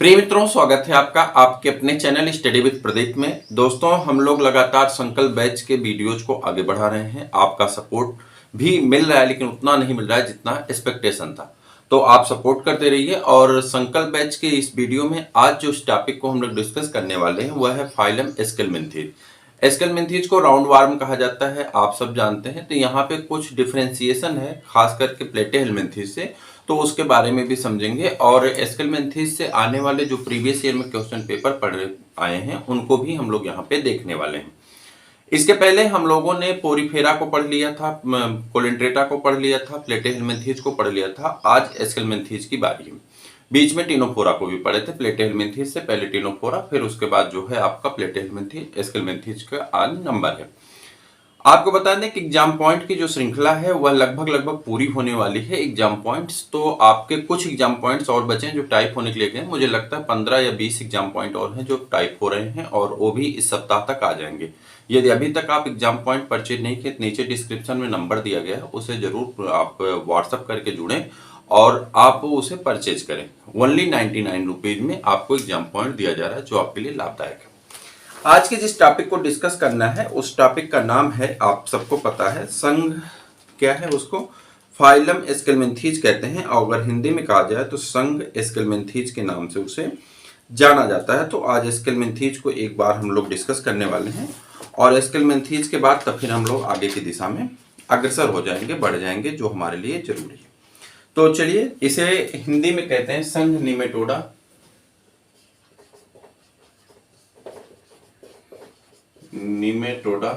प्रिय मित्रों, स्वागत है आपका आपके अपने चैनल स्टडी विद प्रदीप में। दोस्तों, हम लोग लगातार संकल्प बैच के वीडियोज को आगे बढ़ा रहे हैं। आपका सपोर्ट भी मिल रहा है, लेकिन उतना नहीं मिल रहा है जितना एक्सपेक्टेशन था। तो आप सपोर्ट करते रहिए। और संकल्प बैच के इस वीडियो में आज जो टॉपिक को हम लोग डिस्कस करने वाले हैं वह है फाइलम एस्केलमेंथीज। एस्केलमेंथीज को राउंड वार्म कहा जाता है, आप सब जानते हैं। तो यहाँ पे कुछ डिफरेंशिएशन है, खास करके प्लेटेहेलमिन्थीज से, तो उसके बारे में भी समझेंगे। और एस्केलमेंथीज से आने वाले जो प्रीवियस ईयर में क्वेश्चन पेपर पढ़ आए हैं उनको भी हम लोग यहाँ पे देखने वाले हैं। इसके पहले हम लोगों ने पोरीफेरा को पढ़ लिया था, कोलेंट्रेटा को पढ़ लिया था, प्लेटेहेलमिन्थीज को पढ़ लिया था। आज एस्केलमेंथीज की बारी है। बीच में टिनोफोरा को भी पढ़े थे। प्लेटेहेलमिन्थीज से पहले टिनोफोरा, फिर उसके बाद जो है आपका प्लेटेहेलमिन्थीज, एस्केलमेंथीज का आज नंबर है। आपको बता दें कि एग्जाम पॉइंट की जो श्रृंखला है वह लगभग पूरी होने वाली है। एग्जाम पॉइंट्स तो आपके कुछ एग्जाम पॉइंट्स और बचे हैं जो टाइप होने के लिए गए। मुझे लगता है 15 या 20 एग्जाम पॉइंट और हैं जो टाइप हो रहे हैं, और वो भी इस सप्ताह तक आ जाएंगे। यदि अभी तक आप एग्जाम पॉइंट परचेज नहीं किए, नीचे डिस्क्रिप्शन में नंबर दिया गया है, उसे जरूर आप व्हाट्सअप करके जुड़ें और आप उसे परचेज करें। ओनली 99 रुपीज में आपको एग्जाम पॉइंट दिया जा रहा है, जो आपके लिए लाभदायक है। आज के जिस टॉपिक को डिस्कस करना है उस टॉपिक का नाम है, आप सबको पता है, संघ क्या है उसको फाइलम एस्केलमेंथीज कहते हैं। और अगर हिंदी में कहा जाए तो संघ एस्केलमेंथीज के नाम से उसे जाना जाता है। तो आज एस्केलमेंथीज को एक बार हम लोग डिस्कस करने वाले हैं, और एस्केलमेंथीज के बाद तब फिर हम लोग आगे की दिशा में अग्रसर हो जाएंगे, बढ़ जाएंगे, जो हमारे लिए जरूरी है। तो चलिए, इसे हिंदी में कहते हैं संघ निमेटोडा। निमेटोडा,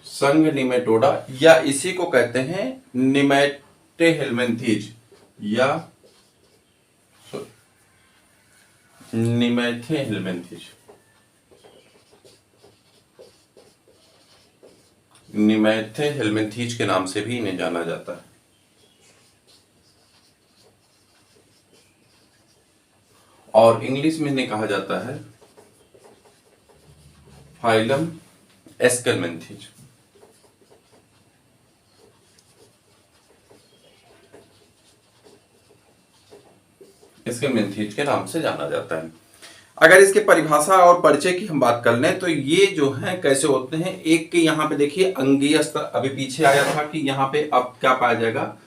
संघ निमेटोडा, या इसी को कहते हैं निमेटेहेलमिन्थीज या निमेथेहेलमिन्थीज। निमेथेहेलमिन्थीज के नाम से भी इन्हें जाना जाता है। और इंग्लिश में इन्हें कहा जाता है फाइलम एस्केलमेंथीज। एस्केलमेंथीज के नाम से जाना जाता है। अगर इसके परिभाषा और परिचय की हम बात कर लें तो ये जो है कैसे होते हैं। एक के यहाँ पे देखिए अंगीय स्तर, अभी पीछे आया था कि यहाँ पे अब क्या पाया जाएगा,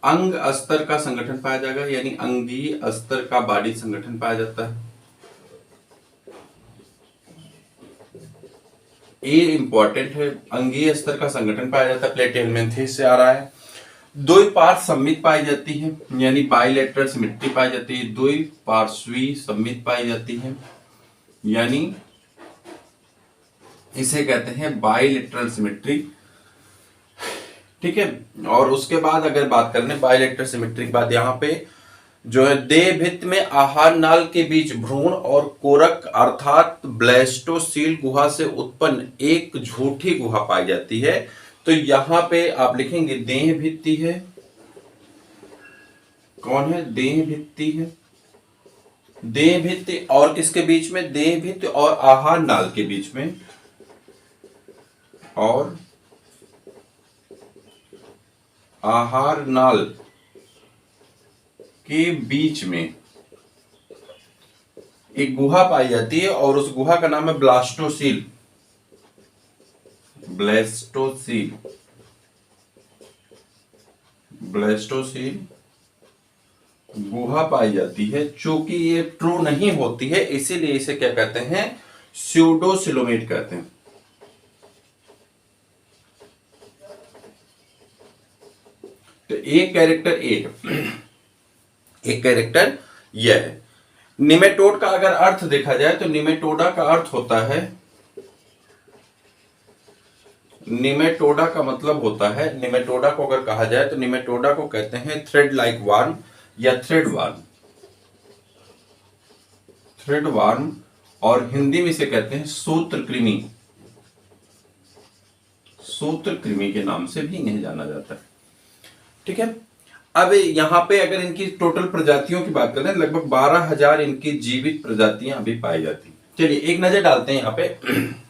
अंग स्तर का संगठन पाया जाएगा, यानी अंगीय स्तर का बॉडी संगठन पाया जाता है। ये इंपॉर्टेंट है, अंगीय स्तर का संगठन पाया जाता है। प्लेटेहेलमिन्थीज से आ रहा है। द्विपार्श्व सममित पाई जाती है, यानी बाइलेटरल सिमेट्री पाई जाती है। द्विपार्श्वीय सममित पाई जाती है, यानी इसे कहते हैं बाइलेटरल सिमेट्री। ठीक है। और उसके बाद अगर बात कर लें बाइलेटरल सिमेट्री के बाद, यहाँ पे जो है देह भित्त में आहार नाल के बीच भ्रूण और कोरक अर्थात ब्लैस्टोसील गुहा से उत्पन्न एक झूठी गुहा पाई जाती है। तो यहां पे आप लिखेंगे देह भित्ति है। कौन है? देह भित्ति है। देह भित्ति और किसके बीच में? देह भित्ति और आहार नाल के बीच में, और आहार नाल के बीच में एक गुहा पाई जाती है, और उस गुहा का नाम है ब्लास्टोसील। ब्लास्टोसील, ब्लास्टोसील गुहा पाई जाती है। चूंकि ये ट्रू नहीं होती है, इसीलिए इसे क्या कहते हैं? स्यूडोसिलोमेट कहते हैं। तो एक कैरेक्टर ए है, एक कैरेक्टर यह है। निमेटोड का अगर अर्थ देखा जाए तो निमेटोडा का अर्थ होता है, निमेटोडा का मतलब होता है, निमेटोडा को अगर कहा जाए तो निमेटोडा को कहते हैं थ्रेड लाइक वार्म या थ्रेड वार्म। थ्रेड वार्म, और हिंदी में इसे कहते हैं सूत्रकृमि। सूत्रकृमि के नाम से भी इन्हें जाना जाता है। ठीक है। अब यहाँ पे अगर इनकी टोटल प्रजातियों की बात करें, लगभग 12,000 इनकी जीवित प्रजातियां अभी पाई जाती हैं। चलिए एक नजर डालते हैं यहाँ पे।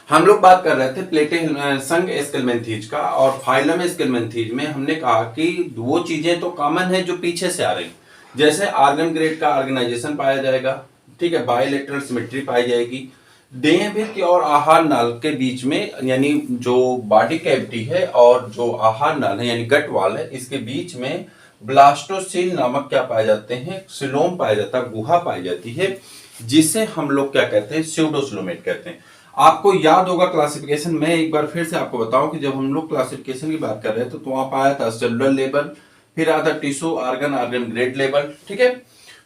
हम लोग बात कर रहे थे संघ एस्केलमेंथीज का, और फाइलम एस्केलमेंथीज में हमने कहा कि वो चीजें तो कॉमन है जो पीछे से आ रही, जैसे आर्गन ग्रेड का ऑर्गेनाइजेशन पाया जाएगा, ठीक है, बायलैटरल सिमेट्री पाई जाएगी। देह भित्ति और आहार नाल के बीच में, यानी जो बॉडी कैविटी है और जो आहार नाल है यानी गट वाल है, इसके बीच में ब्लास्टोसील नामक क्या पाए जाते हैं, सिलोम पाया जाता है, गुहा पाई जाती है, जिसे हम लोग क्या कहते हैं, स्यूडोसिलोमेट कहते हैं। आपको याद होगा क्लासिफिकेशन, मैं एक बार फिर से आपको बताऊं कि जब हम लोग क्लासिफिकेशन की बात कर रहे थे तो वहां पर आया था सेलुलर लेवल, फिर आया था tissue organ organ grade level, ठीक है।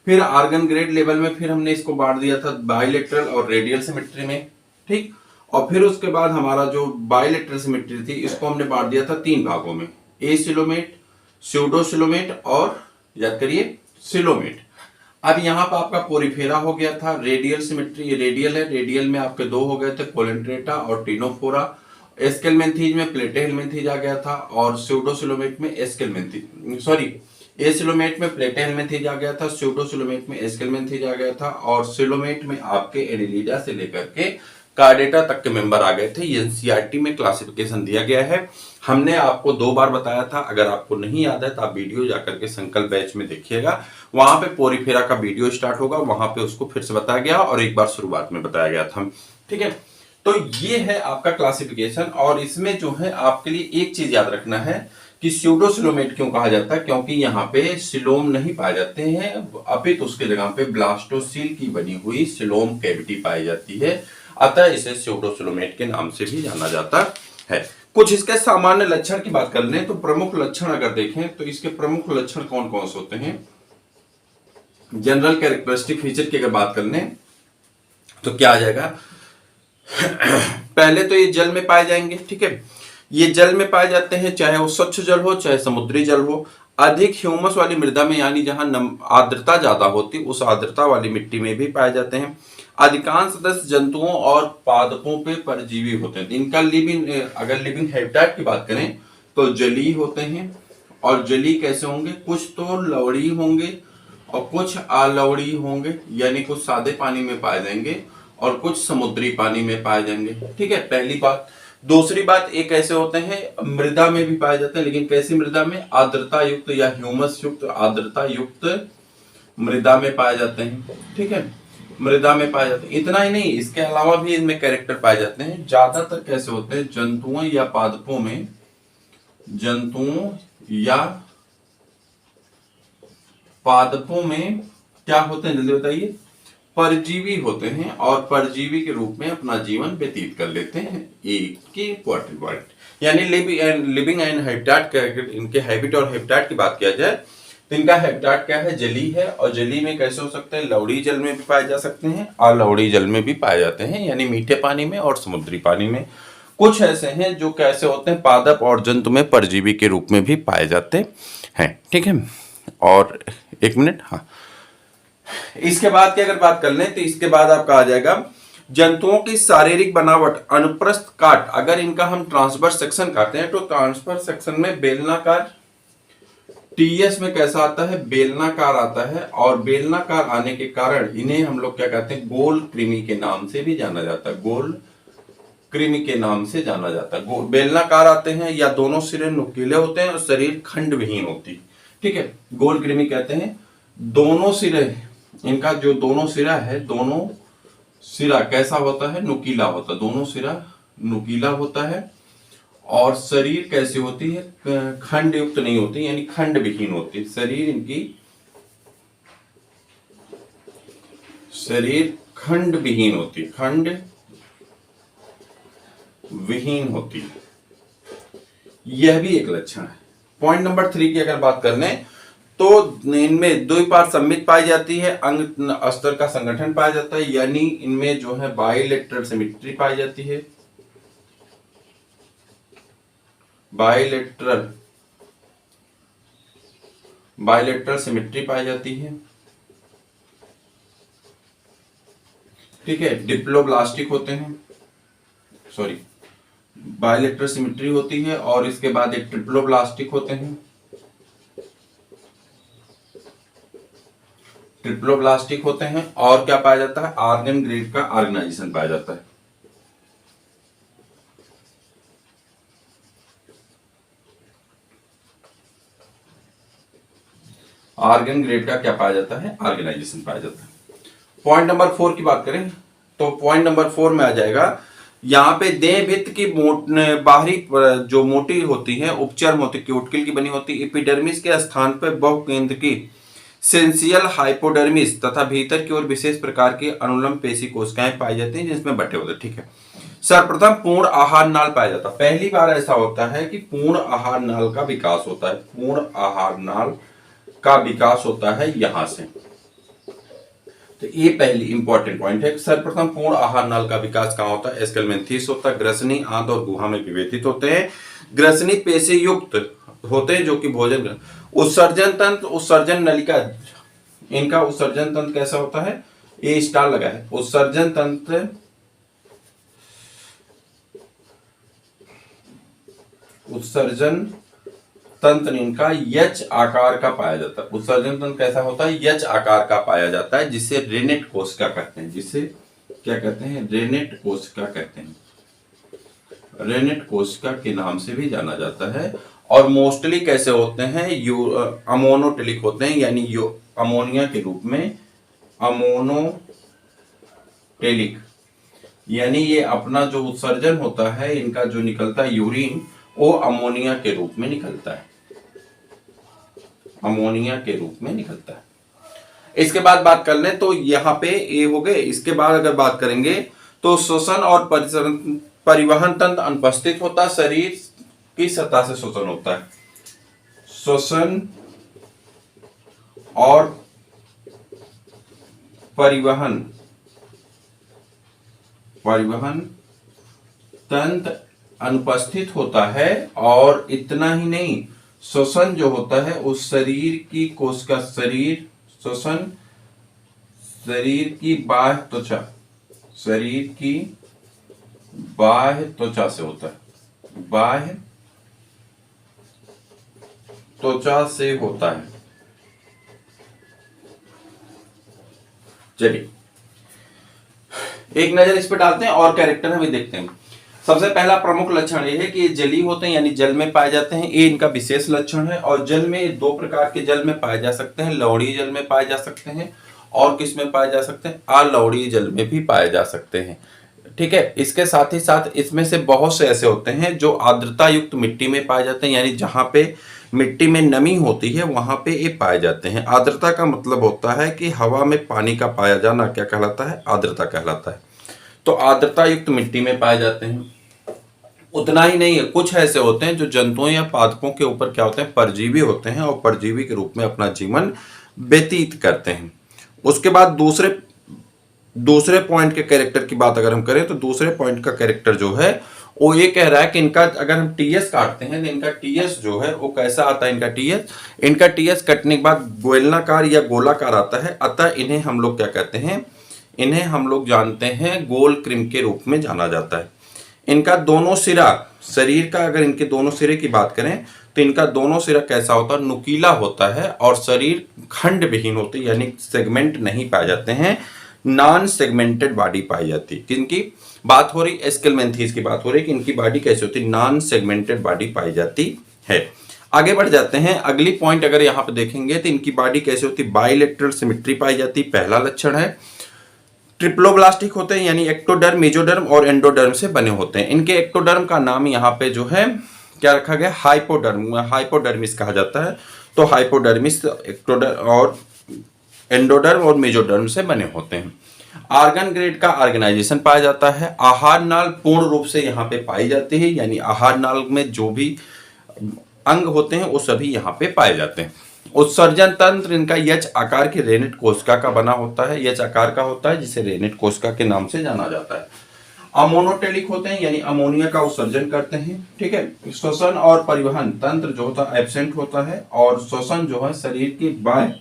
फिर ऑर्गन ग्रेड लेवल में फिर हमने इसको बांट दिया था बायलैटरल और रेडियल सिमेट्री में, ठीक। और फिर उसके बाद हमारा जो बायलैटरल सिमेट्री थी इसको हमने बांट दिया था 3 भागों में, एसिलोमेट, स्यूडोसिलोमेट और याद करिए सिलोमेट। अब यहाँ पर आपका पोरिफेरा हो गया था, रेडियल सिमेट्री, ये रेडियल है, रेडियल में आपके 2 हो गए थे, कोलेंट्रेटा और टिनोफोरा। एस्केलमेंथीज में प्लेटेहेलमिन्थीज आ गया था, और स्यूडोसिलोमेट में एस्केलमेंथीज, सॉरी, एसिलोमेट में प्लेटेहेलमिन्थीज आ गया था, स्यूडोसिलोमेट में एस्केलमेंथीज आ गया था, और सिलोमेट में आपके एनिलिडा से लेकर के कार्डेटा तक के मेंबर आ गए थे। एनसीईआरटी में क्लासिफिकेशन दिया गया है, हमने आपको 2 बार बताया था। अगर आपको नहीं याद है तो आप वीडियो जाकर के संकल्प बैच में देखिएगा, वहां पे पोरिफेरा का वीडियो स्टार्ट होगा, वहां पे उसको फिर से बताया गया और एक बार शुरुआत में बताया गया था, ठीक है। तो ये है आपका क्लासिफिकेशन, और इसमें जो है आपके लिए एक चीज याद रखना है कि स्यूडोसिलोमेट क्यों कहा जाता है, क्योंकि यहाँ पे सिलोम नहीं पाए जाते हैं, अपितु उसके जगह पे ब्लास्टोसील की बनी हुई सिलोम कैविटी पाई जाती है, अतः इसे स्यूडोसिलोमेट के नाम से भी जाना जाता है। कुछ इसके सामान्य लक्षण की बात कर लें तो प्रमुख लक्षण अगर देखें तो इसके प्रमुख लक्षण कौन कौन से होते हैं, जनरल कैरेक्टरिस्टिक फीचर की अगर बात कर लें तो क्या आ जाएगा, पहले तो ये जल में पाए जाएंगे, ठीक है, ये जल में पाए जाते हैं, चाहे वो स्वच्छ जल हो चाहे समुद्री जल हो। अधिक ह्यूमस वाली मृदा में, यानी जहां आर्द्रता ज्यादा होती उस आर्द्रता वाली मिट्टी में भी पाए जाते हैं। अधिकांश सदस्य जंतुओं और पादपों पे परजीवी होते हैं। इनका लिविंग, अगर लिविंग हैबिटेट की बात करें तो जलीय होते हैं। और जलीय कैसे होंगे, कुछ तो लवड़ी होंगे और कुछ अलवड़ी होंगे, यानी कुछ सादे पानी में पाए जाएंगे और कुछ समुद्री पानी में पाए जाएंगे, ठीक है, पहली बात। दूसरी बात, एक ऐसे होते हैं मृदा में भी पाए जाते हैं, लेकिन कैसी मृदा में, आर्द्रता युक्त या ह्यूमस युक्त, आर्द्रता युक्त मृदा में पाए जाते हैं, ठीक है, मृदा में पाए जाते हैं। इतना ही नहीं, इसके अलावा भी इनमें कैरेक्टर पाए जाते हैं। ज्यादातर कैसे होते हैं, जंतुओं या पादपों में, जंतुओं या पादपों में क्या होते हैं, जल्दी बताइए, परजीवी होते हैं, और परजीवी के रूप में अपना जीवन व्यतीत कर लेते हैं। एक की इंपॉर्टेंट पॉइंट, यानी लिविंग एंड हैबिटेट, इनके हैबिट और हैबिटेट की बात किया जाए तो इनका हैबिटेट क्या है, जली है, और जली में कैसे हो सकते हैं, लवड़ी जल में भी पाए जा सकते हैं और लवड़ी जल में भी पाए जाते हैं, यानी मीठे पानी में और समुद्री पानी में। कुछ ऐसे हैं जो कैसे होते हैं, पादप और जंतु में परजीवी के रूप में भी पाए जाते हैं, ठीक है। और एक मिनट, हाँ, इसके बाद की अगर बात कर लें तो इसके बाद आपका आ जाएगा जंतुओं की शारीरिक बनावट, अनुप्रस्थ काट। अगर इनका हम ट्रांसवर्स सेक्शन काटते हैं तो ट्रांसवर्स सेक्शन में बेलनाकार, टीएस में कैसा आता है, बेलनाकार आता है, और बेलनाकार आने के कारण इन्हें हम लोग क्या कहते हैं, गोल कृमि के नाम से भी जाना जाता है, गोल कृमि के नाम से जाना जाता है। बेलनाकार आते हैं या दोनों सिरे नुकीले होते हैं और शरीर खंड विहीन होती, ठीक है, गोल कृमि कहते हैं। दोनों सिरे, इनका जो दोनों सिरा है, दोनों सिरा कैसा होता है, नुकीला होता है, दोनों सिरा नुकीला होता है, और शरीर कैसी होती है, खंड युक्त नहीं होती, यानी खंड विहीन होती है। शरीर इनकी, शरीर खंड विहीन होती, खंड विहीन होती है, यह भी एक लक्षण है। पॉइंट नंबर 3 की अगर बात कर लें तो इनमें द्विपार्श्व सममित पाई जाती है, अंग अस्तर का संगठन पाया जाता है, यानी इनमें जो है बाइलेटरल सिमेट्री पाई जाती है, बाइलेटरल सिमेट्री पाई जाती है, ठीक है। डिप्लोब्लास्टिक होते हैं, सॉरी, बाइलेटरल सिमेट्री होती है, और इसके बाद एक ट्रिप्लोब्लास्टिक होते हैं, ट्रिप्लोब्लास्टिक होते हैं, और क्या पाया जाता है, ऑर्गन ग्रेड का ऑर्गेनाइजेशन पाया जाता है। आर्गन ग्रेड का क्या पाया जाता है, ऑर्गेनाइजेशन पाया जाता है। पॉइंट नंबर 4 की बात करें तो पॉइंट नंबर 4 में आ जाएगा, यहाँ पे देह भित्त की बाहरी जो मोटी होती है उपचर्म होती है, क्यूटिकल की बनी होती है, एपिडर्मिस के स्थान पर बहुकेंद्र की सेंसियल हाइपोडर्मिस तथा भीतर की ओर विशेष प्रकार की अनुलंब पेशी कोशिकाएं पाई जाती हैं जिसमें बटे होते हैं। ठीक है, सर्वप्रथम पूर्ण आहार नाल पाया जाता है। पहली बार ऐसा होता है कि पूर्ण आहार नाल का विकास होता है, पूर्ण आहार नाल का विकास होता है यहां से। तो ये पहली इंपॉर्टेंट पॉइंट है। सर्वप्रथम पूर्ण आहार नाल का विकास कहां होता है, एस्केलमेंथिस होता है। ग्रसनी, आंत और गुहा में विभेदित होते हैं। ग्रसनी पेशी युक्त होते हैं जो कि भोजन। उत्सर्जन तंत्र, उत्सर्जन नलिका, इनका उत्सर्जन तंत्र कैसा होता है, ये स्टार लगा है। उत्सर्जन तंत्र, उत्सर्जन तंत्र इनका यच आकार का पाया जाता है। उत्सर्जन तंत्र कैसा होता है, यच आकार का पाया जाता है, जिसे रेनेट कोशिका कहते हैं। जिसे क्या कहते हैं, रेनेट कोशिका कहते हैं। रेनेट कोशिका के नाम से भी जाना जाता है। और मोस्टली कैसे होते हैं, अमोनोटेलिक होते हैं, यानी अमोनिया के रूप में, अमोनोटेलिक, यानी ये अपना जो उत्सर्जन होता है, इनका जो निकलता है यूरिन, वो अमोनिया के रूप में निकलता है, अमोनिया के रूप में निकलता है। इसके बाद बात कर लें तो यहाँ पे ये हो गए। इसके बाद अगर बात करेंगे तो श्वसन और परिवहन तंत्र अनुपस्थित होता है, शरीर की सतह से श्वसन होता है। श्वसन और परिवहन तंत्र अनुपस्थित होता है। और इतना ही नहीं, श्वसन जो होता है उस शरीर की कोशिका, श्वसन शरीर की बाह्य त्वचा, शरीर की बाह्य त्वचा से होता है, बाह्य त्वचा से होता है। चलिए एक नजर इस पर डालते हैं और कैरेक्टर हमें देखते हैं। सबसे पहला प्रमुख लक्षण ये है कि ये जली होते हैं, यानी जल में पाए जाते हैं। ये इनका विशेष लक्षण है। और जल में दो प्रकार के जल में पाए जा सकते हैं, लवणीय जल में पाए जा सकते हैं और किस में पाए जा सकते हैं, अलवणीय जल में भी पाए जा सकते हैं। ठीक है, इसके साथ ही साथ इसमें से बहुत से ऐसे होते हैं जो आर्द्रता युक्त मिट्टी में पाए जाते हैं, यानी जहां पे मिट्टी में नमी होती है वहां पे ये पाए जाते हैं। आर्द्रता का मतलब होता है कि हवा में पानी का पाया जाना क्या कहलाता है, आर्द्रता कहलाता है। तो आर्द्रता युक्त मिट्टी में पाए जाते हैं। उतना ही नहीं है, कुछ ऐसे होते हैं जो जंतुओं या पादपों के ऊपर क्या होते हैं, परजीवी होते हैं और परजीवी के रूप में अपना जीवन व्यतीत करते हैं। उसके बाद दूसरे पॉइंट के कैरेक्टर की बात अगर हम करें तो दूसरे पॉइंट का कैरेक्टर जो है वो ये कह रहा है कि इनका अगर हम टीएस काटते हैं तो इनका टीएस जो है वो कैसा आता है, इनका टीएस कटने के बाद गोलनाकार या गोलाकार आता है। अतः इन्हें हम लोग क्या कहते हैं, इन्हें हम लोग जानते हैं गोल क्रिम के रूप में जाना जाता है। इनका दोनों सिरा, शरीर का अगर इनके दोनों सिरे की बात करें तो इनका दोनों सिरा कैसा होता है, नुकीला होता है और शरीर खंड विहीन होते हैं, यानी सेगमेंट नहीं पाए जाते हैं, नॉन सेगमेंटेड बॉडी पाई जाती है। किनकी बात हो रही, एस्केलमेंथीज की बात हो रही कि इनकी बॉडी कैसी होती है, नॉन सेगमेंटेड बॉडी पाई जाती है। आगे बढ़ जाते हैं, अगली पॉइंट अगर यहाँ पे देखेंगे तो इनकी बॉडी कैसी होती है, बाइलेटरल सिमेट्री पाई जाती, पहला लक्षण है। ट्रिप्लोब्लास्टिक होते हैं, यानी एक्टोडर्म, मेजोडर्म और एंडोडर्म से बने होते हैं। इनके एक्टोडर्म का नाम यहाँ पे जो है क्या रखा गया, हाइपोडर्मिस कहा जाता है। तो हाइपोडर्मिस, एक्टोडर्म और एंडोडर्म और मेजोडर्म से बने होते हैं। आर्गन ग्रेड का ऑर्गेनाइजेशन पाया जाता है। आहार नाल पूर्ण रूप से यहाँ पे पाई जाती है, यानी आहार नाल में जो भी अंग होते हैं वो सभी यहाँ पे पाए जाते हैं। उत्सर्जन तंत्र इनका यच आकार की रेनेट कोशिका का बना होता है, यच आकार का होता है, जिसे रेनेट कोशिका के नाम से जाना जाता है। अमोनोटेलिक होते हैं, यानी अमोनिया का उत्सर्जन करते हैं। ठीक है, श्वसन और परिवहन तंत्र जो होता है एब्सेंट होता है और श्वसन जो है शरीर की बाह्य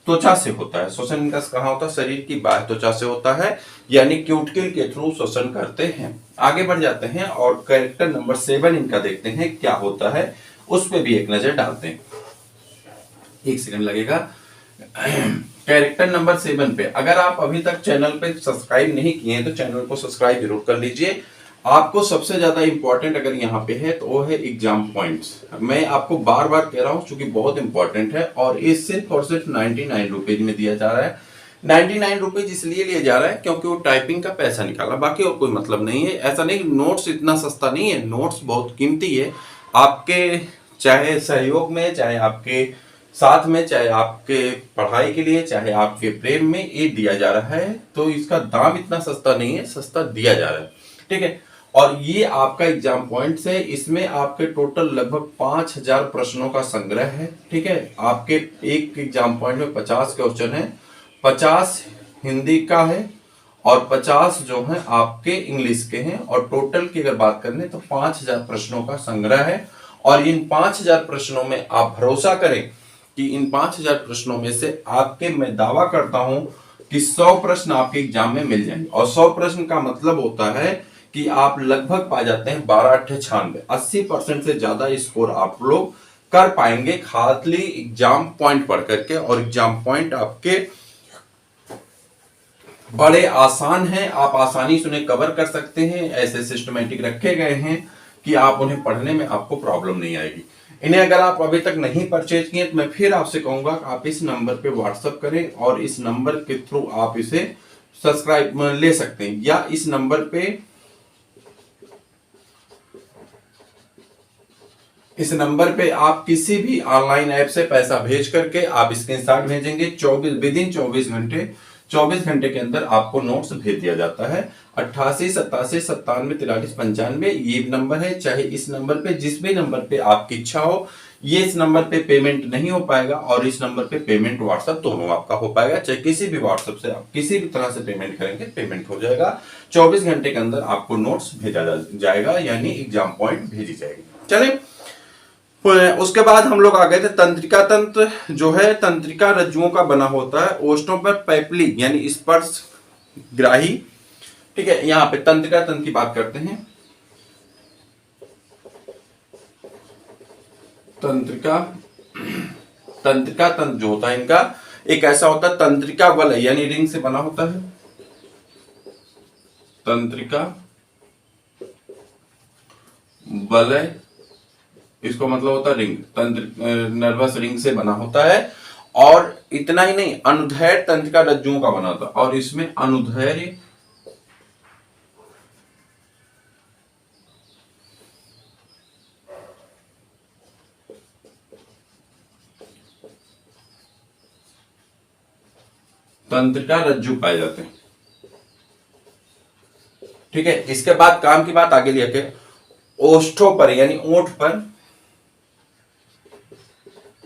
त्वचा से होता है। श्वसन इनका कहाँ होता है, शरीर की बाह्य त्वचा से होता है, यानी क्यूटिकल के थ्रू श्वसन करते हैं। आगे बढ़ जाते हैं और कैरेक्टर नंबर 7 इनका देखते हैं क्या होता है, उस पर भी एक नजर डालते हैं। एक सेकंड लगेगा। कैरेक्टर नंबर 7 पे अगर आप अभी तक चैनल पे सब्सक्राइब नहीं किए हैं तो चैनल को सब्सक्राइब जरूर कर लीजिए। आपको सबसे ज्यादा इंपॉर्टेंट अगर यहाँ पे है तो वो है एग्जाम पॉइंट्स। मैं आपको बार बार कह रहा हूँ क्योंकि बहुत इंपॉर्टेंट है, और ये सिर्फ और सिर्फ 99 रुपीज में दिया जा रहा है। 99 रुपीज इसलिए लिया जा रहा है क्योंकि वो टाइपिंग का पैसा निकाला, बाकी और कोई मतलब नहीं है। ऐसा नहीं, नोट्स इतना सस्ता नहीं है, नोट्स बहुत कीमती है। आपके चाहे सहयोग में, चाहे आपके साथ में, चाहे आपके पढ़ाई के लिए, चाहे आपके प्रेम में ये दिया जा रहा है, तो इसका दाम इतना सस्ता नहीं है, सस्ता दिया जा रहा है। ठीक है, और ये आपका एग्जाम पॉइंट्स है। इसमें आपके टोटल लगभग 5000 प्रश्नों का संग्रह है। ठीक है, आपके एक एग्जाम पॉइंट में 50 क्वेश्चन है, 50 हिंदी का है और 50 जो है आपके इंग्लिश के हैं, और टोटल की अगर बात करें तो 5000 प्रश्नों का संग्रह है। और इन 5000 प्रश्नों में आप भरोसा करें कि इन 5000 प्रश्नों में से आपके, मैं दावा करता हूं कि 100 प्रश्न आपके एग्जाम में मिल जाएंगे। और 100 प्रश्न का मतलब होता है कि आप लगभग पा जाते हैं 12×8=96, 80% से ज्यादा स्कोर आप लोग कर पाएंगे खाली एग्जाम पॉइंट पढ़ करके। और एग्जाम पॉइंट आपके बड़े आसान हैं, आप आसानी से उन्हें कवर कर सकते हैं। ऐसे सिस्टमेटिक रखे गए हैं कि आप उन्हें पढ़ने में आपको प्रॉब्लम नहीं आएगी। इन्हें अगर आप अभी तक नहीं परचेज किए तो मैं फिर आपसे कहूंगा कि आप इस नंबर पे व्हाट्सएप करें, और इस नंबर के थ्रू आप इसे सब्सक्राइब ले सकते हैं, या इस नंबर पे आप किसी भी ऑनलाइन ऐप से पैसा भेज करके आप स्क्रीनशॉट भेजेंगे, 24 घंटे के अंदर आपको नोट्स भेज दिया जाता है। 88 87 97 43 95 ये नंबर है। चाहे इस नंबर पे, जिस भी नंबर पे आपकी इच्छा हो, ये इस नंबर पे पेमेंट नहीं हो पाएगा, और इस नंबर पे पेमेंट व्हाट्सएप दोनों आपका हो पाएगा। चाहे किसी भी व्हाट्सएप से आप किसी भी तरह से पेमेंट करेंगे, पेमेंट हो जाएगा। 24 घंटे के अंदर आपको नोट्स भेजा जाएगा, यानी एग्जाम पॉइंट भेजी जाएगी। चले, उसके बाद हम लोग आ गए थे तंत्रिका तंत्र। जो है तंत्रिका रज्जुओं का बना होता है, ओष्ठों पर पैपली यानी स्पर्श ग्राही। ठीक है, यहां पे तंत्रिका तंत्र की बात करते हैं। तंत्रिका तंत्र जो होता है इनका एक ऐसा होता है, तंत्रिका वलय यानी रिंग से बना होता है। तंत्रिका वलय, इसको मतलब होता है रिंग, तंत्र नर्वस रिंग से बना होता है। और इतना ही नहीं, अनुदैर्ध्य तंत्रिका रज्जुओं का बना होता है, और इसमें अनुदैर्ध्य तंत्रिका रज्जु पाए जाते हैं। ठीक है, इसके बाद काम की बात आगे लेके ओष्ठों पर यानी ओठ पर,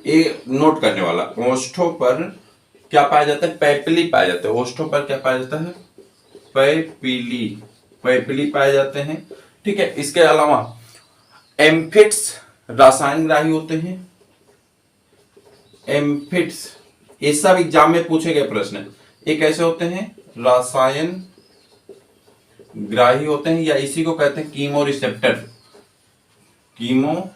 ये नोट करने वाला, ओष्ठों पर क्या पाया जाता है, पैपिली पाए जाते हैं। ओष्ठों पर क्या पाया जाता है, पैपिली पाए जाते हैं। ठीक है, इसके अलावा एम्फिट्स रासायन ग्राही होते हैं। एम्फिट्स ये सब एग्जाम में पूछे गए प्रश्न, ये कैसे होते हैं, रासायन ग्राही होते हैं, या इसी को कहते हैं कीमो रिसेप्टर। कीमो,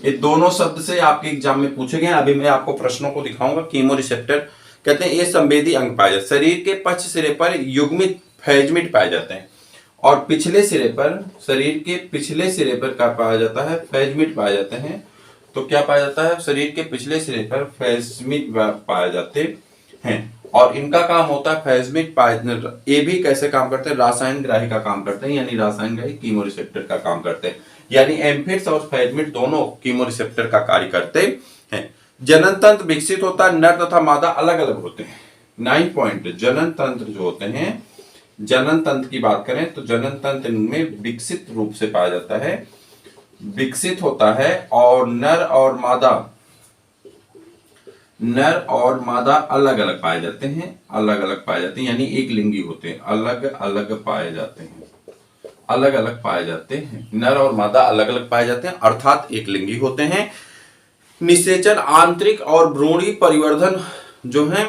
ये दोनों शब्द से आपके एग्जाम में पूछे गए। अभी मैं आपको प्रश्नों को दिखाऊंगा। कीमो रिसेप्टर कहते हैं ये संवेदी अंग पाए जाते हैं। शरीर के पक्ष सिरे पर युग्मित फैजमिट पाए जाते हैं, और पिछले सिरे पर, शरीर के पिछले सिरे पर क्या पाया जाता है, फैजमिट पाए जाते हैं। तो क्या पाया जाता है, शरीर के पिछले सिरे पर फैजमिट पाए जाते हैं। और इनका काम होता है फैजमिट पाए, ये भी कैसे काम करते हैं, रासायन ग्राही का काम करते हैं, यानी रासायन ग्राही कीमो रिसेप्टर का काम करते हैं। यानी एम्फिट्स और फैजमिट दोनों कीमो रिसेप्टर का कार्य करते हैं। जनन तंत्र विकसित होता है, नर तथा मादा अलग अलग होते हैं। 9 पॉइंट जनन तंत्र जो होते हैं, जनन तंत्र की बात करें तो जनन तंत्र में विकसित रूप से पाया जाता है, विकसित होता है। और नर और मादा अलग अलग पाए जाते हैं, अलग अलग पाए जाते हैं, यानी एक लिंगी होते हैं, अलग अलग पाए जाते हैं, अलग अलग पाए जाते हैं। नर और मादा अलग अलग पाए जाते हैं, अर्थात एक लिंगी होते हैं। निषेचन आंतरिक और भ्रूणी परिवर्धन जो है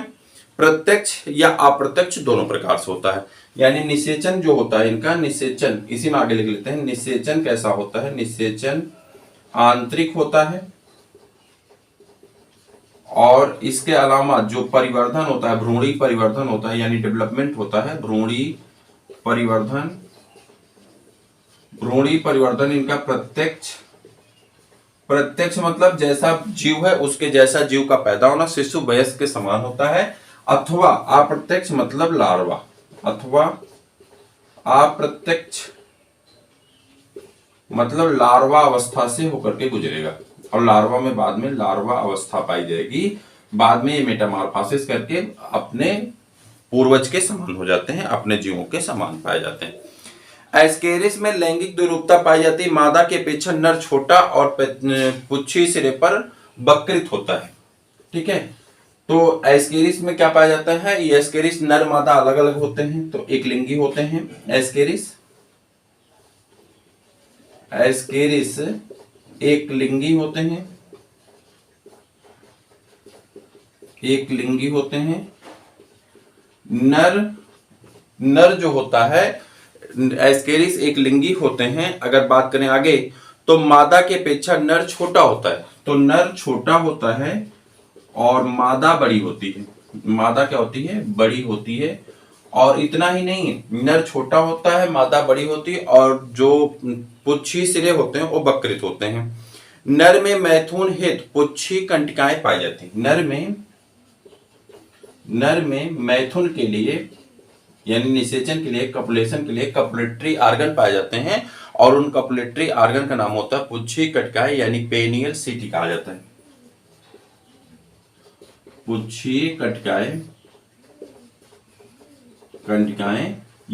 प्रत्यक्ष या अप्रत्यक्ष दोनों प्रकार से होता है। यानी निषेचन जो होता है इनका, निषेचन इसी में आगे लिख लेते हैं। निषेचन कैसा होता है, निषेचन आंतरिक होता है, और इसके अलावा जो परिवर्धन होता है, भ्रूणी परिवर्धन होता है, यानी डेवलपमेंट होता है, भ्रूणी परिवर्धन भ्रूणी परिवर्धन इनका प्रत्यक्ष, प्रत्यक्ष मतलब जैसा जीव है उसके जैसा जीव का पैदा होना शिशु वयस्क के समान होता है, अथवा अप्रत्यक्ष मतलब लार्वा, अथवा अप्रत्यक्ष मतलब लार्वा अवस्था से होकर के गुजरेगा और लार्वा में बाद में लार्वा अवस्था पाई जाएगी, बाद में ये मेटामॉर्फोसिस करके अपने पूर्वज के समान हो जाते हैं, अपने जीवों के समान पाए जाते हैं। एस्केरिस में लैंगिक द्विरूपता पाई जाती है, मादा की अपेक्षा नर छोटा और पुच्छी सिरे पर वक्रित होता है। ठीक है, तो एस्केरिस में क्या पाया जाता है, ये एस्केरिस नर मादा अलग अलग होते हैं, तो एक लिंगी होते हैं एस्केरिस, एस्केरिस एक लिंगी होते हैं, एक लिंगी होते हैं। नर जो होता है एस्केरिस एक लिंगी होते हैं। अगर बात करें आगे तो मादा की अपेक्षा नर छोटा होता है, तो नर छोटा होता है और मादा बड़ी होती है। मादा क्या होती है, बड़ी होती है। और इतना ही नहीं, नर छोटा होता है, मादा बड़ी होती है और जो पुच्छी सिरे होते हैं वो वक्रित होते हैं। नर में मैथुन हेतु पुच्छी कंटिकाएं पाई जाती हैं। नर में मैथुन के लिए यानी निषेचन के लिए, कपुलेशन के लिए कपुलेटरी आर्गन पाए जाते हैं और उन कपुलेटरी आर्गन का नाम होता है पुच्छी कंटिकाएं यानी पेनियल सिटी कहा जाता है। पुच्छी कंटिकाएं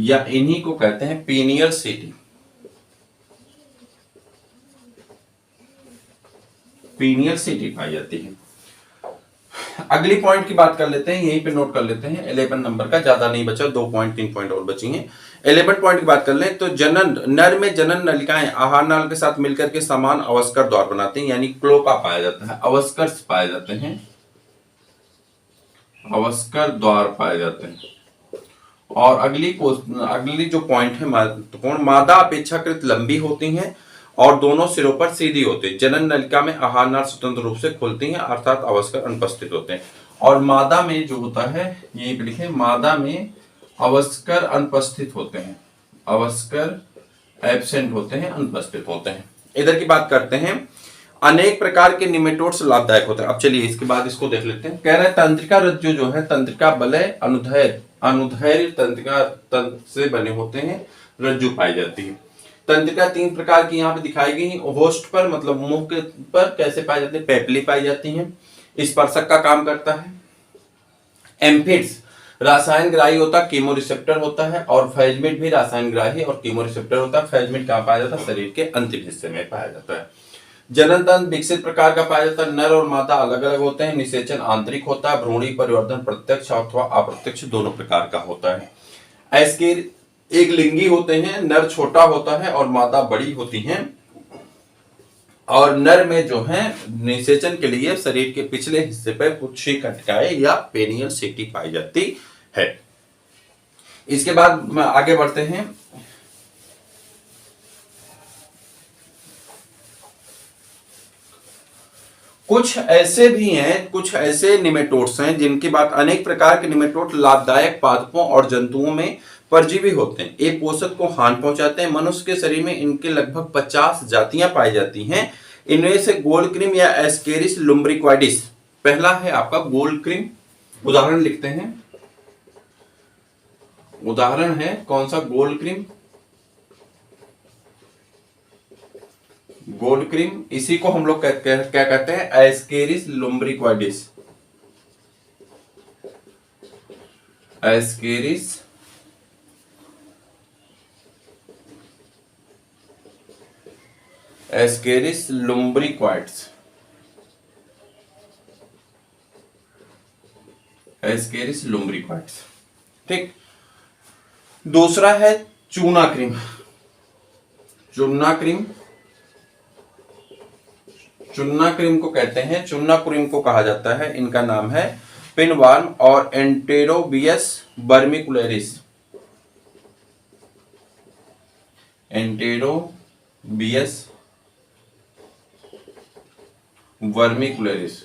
या इन्हीं को कहते हैं पेनियल सिटी। पेनियल सिटी पाई जाती है। अगली पॉइंट की बात कर लेते हैं, यहीं पे नोट कर लेते हैं। 11 नंबर का, ज्यादा नहीं बचा, 2 पॉइंट 3 पॉइंट और बची हैं। 11 पॉइंट की बात कर लें तो नर में जनन नलिकाएं आहार नाल के साथ मिलकर के समान अवस्कर द्वार बनाते हैं यानी क्लोका पाया जाता है, अवस्कर पाए जाते हैं, अवस्कर द्वार पाए जाते हैं। और अगली जो पॉइंट है महत्वपूर्ण, मादा अपेक्षाकृत लंबी होती हैं और दोनों सिरों पर सीधी होती है। जनन नलिका में आहार नाल स्वतंत्र रूप से खुलती हैं अर्थात अवस्कर अनुपस्थित होते हैं। और मादा में जो होता है, यहीं पे लिखें, मादा में अवस्कर अनुपस्थित होते हैं, अवस्कर एब्सेंट होते हैं, अनुपस्थित होते हैं। इधर की बात करते हैं, अनेक प्रकार के निमेटोड्स लाभदायक होते हैं। अब चलिए इसके बाद इसको देख लेते हैं। कह रहे हैं तंत्रिका रज्जु जो है, तंत्रिका वलय अनुदैर्घ्य तंत्रिका तंत्र से बने होते हैं, रज्जु पाई जाती है। तंत्रिका 3 प्रकार की यहाँ पे दिखाई गई। होस्ट पर मतलब मुंह के पर कैसे पाई जाती है, पेपली पाई जाती है, स्पर्शक का काम करता है। एम्फिड्स रासायन ग्राही होता है, कीमो रिसेप्टर होता है। और फैजमिड भी रासायन ग्राही और कीमो रिसेप्टर होता है। फैजमिड कहाँ पाया जाता है, शरीर के अंतिम हिस्से में पाया जाता है। जनन तंत्र विकसित प्रकार का पाया जाता है, नर और मादा अलग अलग होते हैं। निषेचन आंतरिक होता है, भ्रूणी परिवर्धन प्रत्यक्ष अथवा अप्रत्यक्ष दोनों प्रकार का होता है। एस्केर एक लिंगी होते हैं, नर छोटा होता है और मादा बड़ी होती हैं। और नर में जो है निषेचन के लिए शरीर के पिछले हिस्से पर पुच्छी कंटिकाएं या पेनियल सिटी पाई जाती है। इसके बाद आगे बढ़ते हैं। कुछ ऐसे भी हैं, कुछ ऐसे निमेटोड्स हैं जिनकी बात, अनेक प्रकार के निमेटोड लाभदायक पादपों और जंतुओं में परजीवी होते हैं, एक पोषक को हानि पहुंचाते हैं। मनुष्य के शरीर में इनके लगभग 50 जातियां पाई जाती हैं। इनमें से गोल्ड या एस्केरिस लुम्ब्रिक्वाइडिस पहला है आपका गोल्ड। उदाहरण लिखते हैं, उदाहरण है कौन सा, गोल्ड क्रीम। इसी को हम लोग क्या कहते हैं, एस्केरिस लुम्ब्रिक्वाइडिस, एस्केरिस एस्केरिस लुम्ब्रिक्वाइड्स, एस्केरिस लुम्ब्रिक्वाइड्स। ठीक, दूसरा है चूना क्रीम। चूना क्रीम को कहते हैं, चूना क्रीम को कहा जाता है, इनका नाम है पिनवार्म और एंटेरोबियस वर्मिकुलरिस, एंटेरोबियस वर्मिकुलरिस।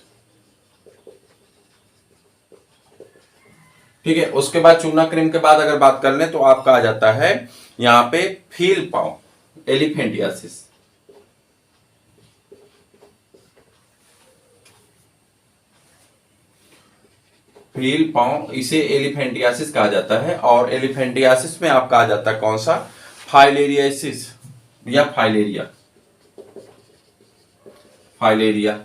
ठीक है, उसके बाद चूना क्रीम के बाद अगर बात कर लें तो आपका आ जाता है यहाँ पे फील पाव, एलिफेंटियासिस। फील पांव, इसे एलिफेंटियासिस कहा जाता है। और एलिफेंटियासिस में आप कहा जाता है कौन सा, फाइलेरियासिस या फाइलेरिया, फाइलेरिया।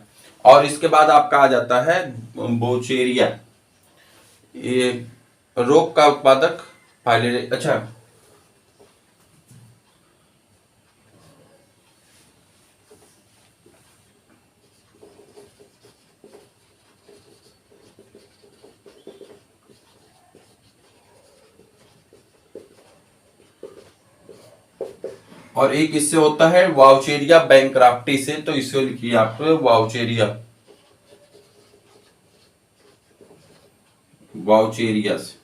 और इसके बाद आप कहा जाता है बोचेरिया। ये रोग का उत्पादक फाइलेरिया। अच्छा, और एक इससे होता है वाउचेरिया बैंक्राफ्टी से, तो इसको लिखिए आप वाउचेरिया, वाउचेरिया से।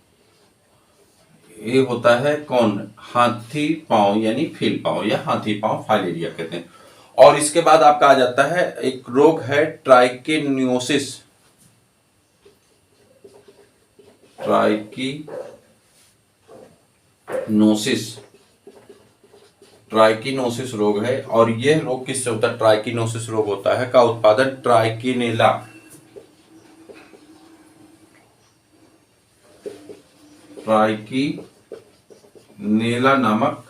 ये होता है कौन, हाथी पांव यानी फील पांव या हाथी पांव, फाइलेरिया कहते हैं। और इसके बाद आपका आ जाता है एक रोग है ट्राइकेनियोसिस, ट्राइकीनोसिस, ट्राइकीनोसिस रोग है। और यह रोग किससे होता है, ट्राइकीनोसिस रोग होता है का उत्पादन ट्राइकीनेला, ट्राइकीनेला नामक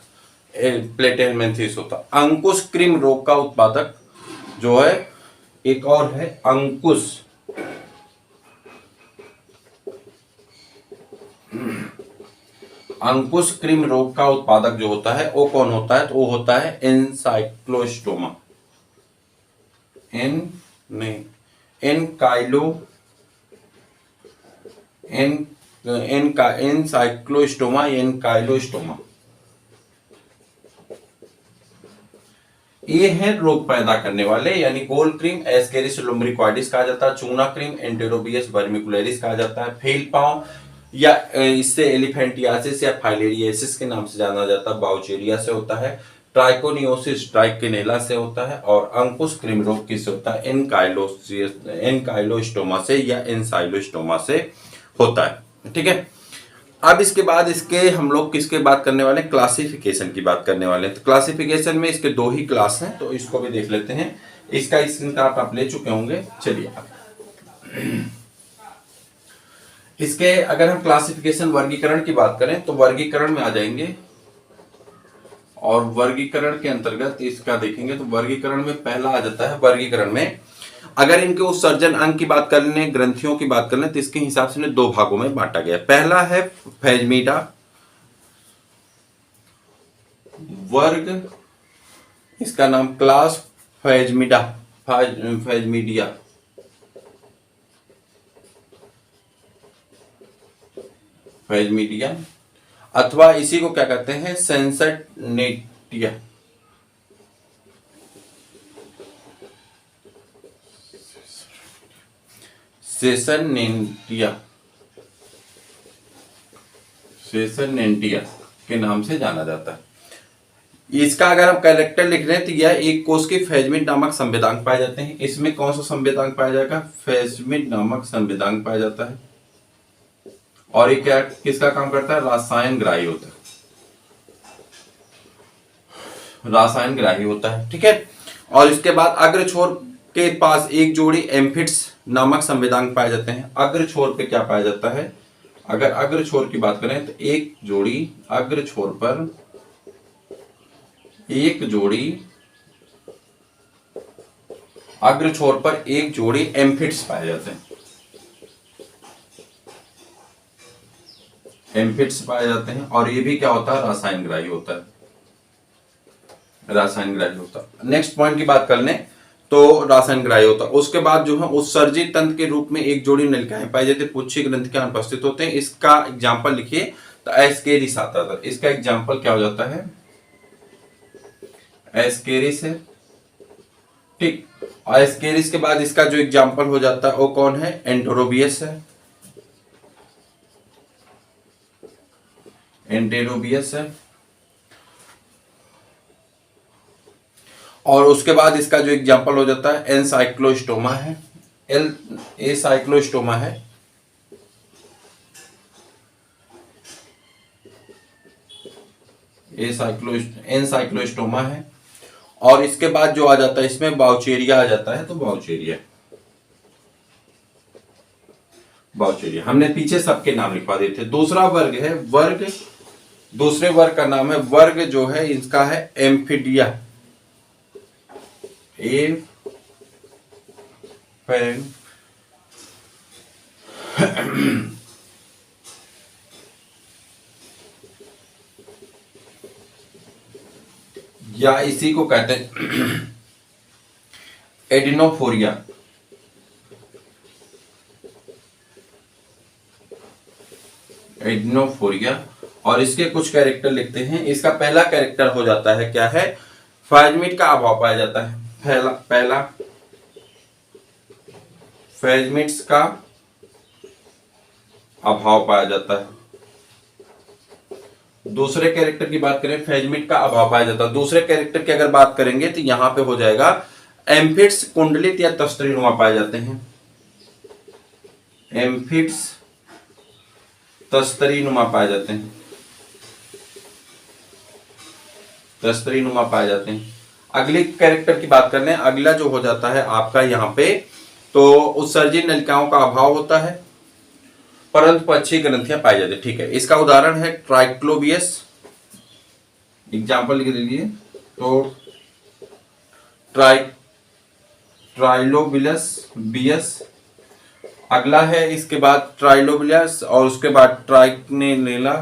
प्लेटेलमेंथिस होता। अंकुश क्रिम रोग का उत्पादक जो है एक और है अंकुश, अंकुश क्रिम रोग का उत्पादक जो होता है वो कौन होता है, तो वो होता है एनसाइक्लोस्टोमा, एनसाइक्लोस्टोमा, एनकाइलोस्टोमा। ये है रोग पैदा करने वाले, यानी गोल क्रीम एस्केरिस लुम्ब्रिकॉइडिस कहा जाता है, चूना क्रीम एंटेरोबियस वर्मिकुलरिस कहा जाता है, फील पांव या इससे एलिफेंटियासिस या फाइलेरियासिस के नाम से जाना जाता है, बाउचेरिया से होता है, ट्राइकोनियोसिस ट्राइकेनेला से होता है, और अंकुश क्रिम रोग किससे होता है, एनकाइलोस्टोमा से या एनसाइलोस्टोमा से होता है। ठीक है, अब इसके बाद इसके हम लोग किसके बात करने वाले हैं, क्लासिफिकेशन की बात करने वाले हैं। तो क्लासिफिकेशन में इसके दो ही क्लास हैं, तो इसको भी देख लेते हैं। इसका स्क्रीन का आप ले चुके होंगे। चलिए इसके अगर हम क्लासिफिकेशन वर्गीकरण की बात करें तो वर्गीकरण में आ जाएंगे, और वर्गीकरण के अंतर्गत इसका देखेंगे तो वर्गीकरण में पहला आ जाता है, वर्गीकरण में अगर इनके उत्सर्जन अंग की बात कर लें, ग्रंथियों की बात कर लें, तो इसके हिसाब से इन्हें दो भागों में बांटा गया। पहला है फेजमीडा वर्ग, इसका नाम क्लास फेजमीडा, फेजमीडिया, फेजमीडिया, अथवा इसी को क्या कहते हैं, सेंसरनेटिया, सेसननेंटिया, सेसननेंटिया के नाम से जाना जाता है। इसका अगर हम कैरेक्टर लिख रहे हैं तो यह एक कोष के फेजमिड नामक संवेदांग पाए जाते हैं। इसमें कौन सा संवेदांग पाया जाएगा, फेजमिड नामक संवेदांग पाया जाता है। और ये क्या किसका काम करता है, रसायन ग्राही होता है, रसायन ग्राही होता है। ठीक है, और इसके बाद अग्र छोर के पास एक जोड़ी एम्फिट्स नामक संवेदांग पाए जाते हैं। अग्र छोर पे क्या पाया जाता है, अगर अग्र छोर की बात करें तो एक जोड़ी अग्र छोर पर एक जोड़ी, अग्र छोर पर एक जोड़ी एम्फिट्स पाए जाते हैं, एम्फिट्स पाए जाते हैं। और ये भी क्या होता है, रसायन ग्राही होता है, रासायन ग्राही होता है। नेक्स्ट पॉइंट की बात कर लें तो रासायन ग्राही होता है। उसके बाद जो है उत्सर्जित तंत्र के रूप में एक जोड़ी नलिकाएं पाई जाती है, पुच्छी ग्रंथियां अनुपस्थित होते हैं। इसका एग्जांपल लिखिए तो एस्केरिस आता था। इसका एग्जांपल क्या हो जाता है, एस्केरिस है। ठीक, और एस्केरिस के बाद इसका जो एग्जांपल हो जाता है वो कौन है, एंटेरोबियस है, एंटेरोबियस है। और उसके बाद इसका जो एग्जांपल हो जाता है एनसाइक्लोस्टोमा है, एसाइक्लोस्टोमा है। एनसाइक्लोस्टोमा है। और इसके बाद जो आ जाता है इसमें बाउचेरिया आ जाता है, तो बाउचेरिया हमने पीछे सबके नाम लिखवा दिए थे। दूसरा वर्ग है वर्ग, दूसरे वर्ग का नाम है वर्ग जो है इसका है एम्फिडिया। या इसी को कहते हैं एडिनोफोरिया। और इसके कुछ कैरेक्टर लिखते हैं। इसका पहला कैरेक्टर हो जाता है क्या है, फैजमिट का अभाव पाया जाता है। पहला फैजमिट्स का अभाव पाया जाता है। दूसरे कैरेक्टर की बात करें, फैजमिट का अभाव पाया जाता है। दूसरे कैरेक्टर की अगर बात करेंगे तो यहां पे हो जाएगा एम्फिट्स कुंडलित या तस्तरीनुमा पाए जाते हैं। एम्फिट्स तस्तरीनुमा पाए जाते हैं, तस्तरीनुमा पाए जाते हैं। अगले कैरेक्टर की बात कर लें, अगला जो हो जाता है आपका यहाँ पे, तो उत्सर्जित नलिकाओं का अभाव होता है परंतु पक्षी ग्रंथियां पाई जाती है। ठीक है, इसका उदाहरण है ट्राइक्लोबियस, एग्जाम्पल लिख लीजिए तो ट्राइलोबिलस बियस। अगला है इसके बाद ट्राइलोबिलस और उसके बाद ट्राइकिनेला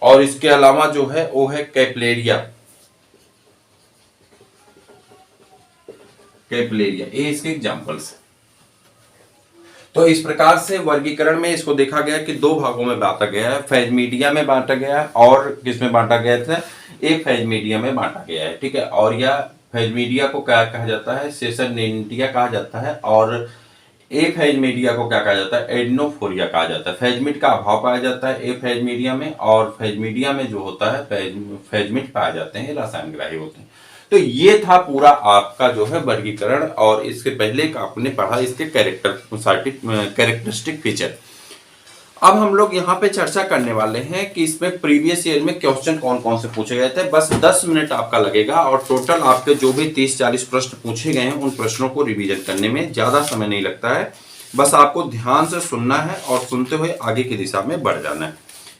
और इसके अलावा जो है वो है कैप्लेरिया। ये इसके एग्जांपल्स। तो इस प्रकार से वर्गीकरण में इसको देखा गया कि दो भागों में बांटा गया है, फैजमीडिया में बांटा गया है और किसमें बांटा गया था, एक फैजमीडिया में बांटा गया है। ठीक है, और यह फैजमीडिया को क्या कहा जाता है, सेसनेंटिया कहा जाता है, और ए फैजमीडिया को क्या कहा जाता है, एडिनोफोरिया कहा जाता है। फैजमिट का अभाव पाया जाता है ए फैजमीडिया में, और फैजमीडिया में जो होता है फैजमिट पाए जाते हैं, रसायनग्राही होते हैं। तो ये था पूरा आपका जो है वर्गीकरण। और इसके पहले आपने पढ़ा इसके कैरेक्टरिस्टिक फीचर। अब हम लोग यहाँ पे चर्चा करने वाले हैं कि इसमें प्रीवियस ईयर में क्वेश्चन कौन कौन से पूछे गए थे। बस 10 मिनट आपका लगेगा और टोटल आपके जो भी 30-40 प्रश्न पूछे गए हैं उन प्रश्नों को रिवीजन करने में ज्यादा समय नहीं लगता है। बस आपको ध्यान से सुनना है और सुनते हुए आगे की दिशा में बढ़ जाना है।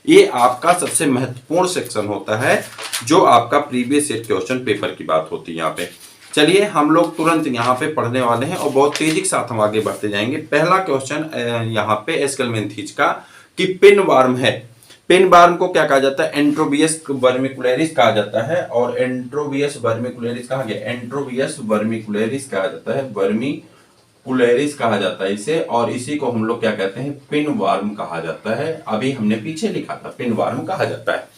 ये आपका सबसे महत्वपूर्ण सेक्शन होता है जो आपका प्रीवियस ईयर क्वेश्चन पेपर की बात होती है यहाँ पे। चलिए हम लोग तुरंत यहाँ पे पढ़ने वाले हैं और बहुत तेजी के साथ हम आगे बढ़ते जाएंगे। पहला क्वेश्चन यहाँ पे एस्केलमेंथीज का कि पिन वार्म है। पिन वार्म को क्या कहा जाता है, एंट्रोबियस वर्मिकुलरिस कहा जाता है। और एंट्रोबियस वर्मिकुलरिस कहा गया, एंट्रोबियस वर्मिकुलरिस कहा जाता है, वर्मिकुलरिस कहा जाता है इसे। और इसी को हम लोग क्या कहते हैं, पिन वार्म कहा जाता है। अभी हमने पीछे लिखा था पिन वार्म कहा जाता है।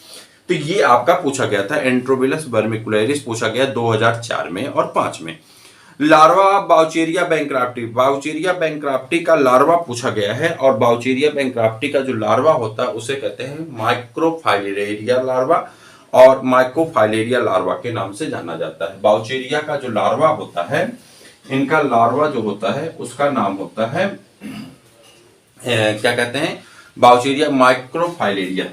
तो ये आपका पूछा गया था, एंट्रोबियस वर्मिकुलरिस पूछा गया 2004 में और 5 में। लार्वा बाउचेरिया बैंक्राफ्टी, बाउचेरिया बैंक्राफ्टी का लार्वा पूछा गया है। और बाउचेरिया बैंक्राफ्टी का जो लार्वा होता है उसे कहते हैं माइक्रोफाइलेरिया लार्वा, और माइक्रोफाइलेरिया लार्वा के नाम से जाना जाता है। बाउचेरिया का जो लार्वा होता है, इनका लार्वा जो होता है उसका नाम होता है क्या कहते हैं, बाउचेरिया माइक्रोफाइलेरिया,